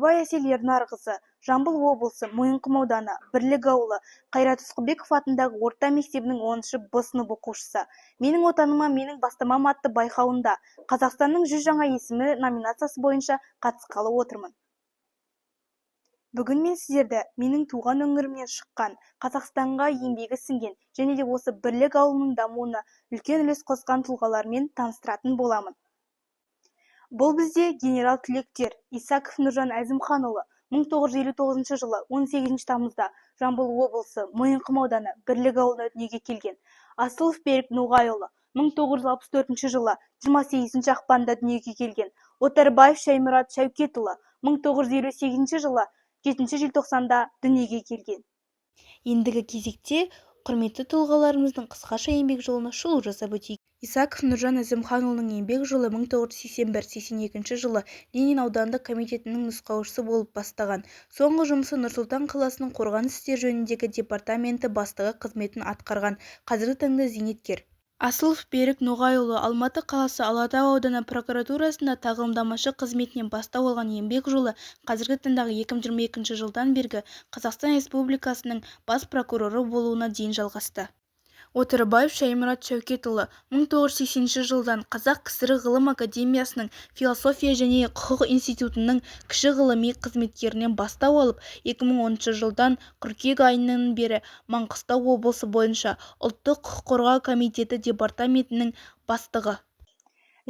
Отарбай Әсел Ернарқызы, Жамбыл облысы Мойынқұм ауданы Бірлік ауылы Қайрат Ұсқыбеков атындағы орта мектебінің 10-шы Б сынып оқушысы. Менің отаныма менің бастамам атты байқауында Қазақстанның 100 жаңа есімі номинациясы бойынша қатысқалы отырмын. Бүгін мен сіздерді менің туған өңірімнен шыққан, Қазақстанға еңбегі сіңген және де осы Бірлік ауылының дамуына үлкен үлес қосқан тұлғалармен таныстыратын боламын. Бұл бізде генерал түлектер Исаков Нұржан Әзімханұлы 1959 жылы 18 тамызда Жамбыл облысы Мойынқұм ауданы Бірлік ауылында дүниеге келген. Асылов Берік Ноғайұлы 1964 жылы 28 ақпанда дүниеге келген. Отарбаев Шаймұрат Шәукетұлы 1958 жылы 7 желтоқсанда дүниеге келген. Ендігі кезекте құрметті тұлғаларымыздың қысқаша еңбек жолына шолу жасап өтейік. Исаков Нұржан Әзімханұлының еңбек жолы 1981-82 жылы Ленин аудандық комитетінің нұсқаушысы болып бастаған. Соңғы жұмысы Нұр-Сұлтан қаласының қорғаныс істер жөніндегі департаменті бастығы қызметін атқарған. Қазіргі таңда зейнеткер. Асылов Берік Ноғайұлы Алматы қаласы Алатау ауданы прокуратурасында тағылымдамашы қызметінен бастау алған еңбек жолы қазіргі таңдағы 2022 жылдан бергі Қазақстан Республикасының бас прокуроры болуына дейін жалғасты. Отарбаев Шаймұрат Шәукетұлы 1980 жылдан Қазақ КСР ғылым академиясының философия және құқық институтының кіші ғылыми қызметкерінен бастау алып, 2010 жылдан қыркүйек айынан бері Маңғыстау облысы бойынша ұлттық құқық қорғау комитеті департаментінің бастығы.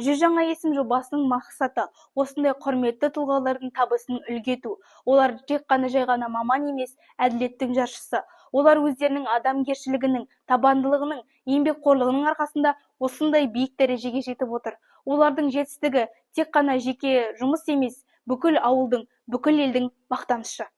100 жаңа есім жобасының мақсаты осындай құрметті тұлғалардың табысын үлгі ету. Олар тек қана жай ғана маман емес, әділеттің жаршысы. Олар өздерінің адамгершілігінің, табандылығының, еңбекқорлығының арқасында осындай биік дәрежеге жетіп отыр. Олардың жетістігі тек қана жеке жұмыс емес, бүкіл ауылдың, бүкіл елдің мақтанышы.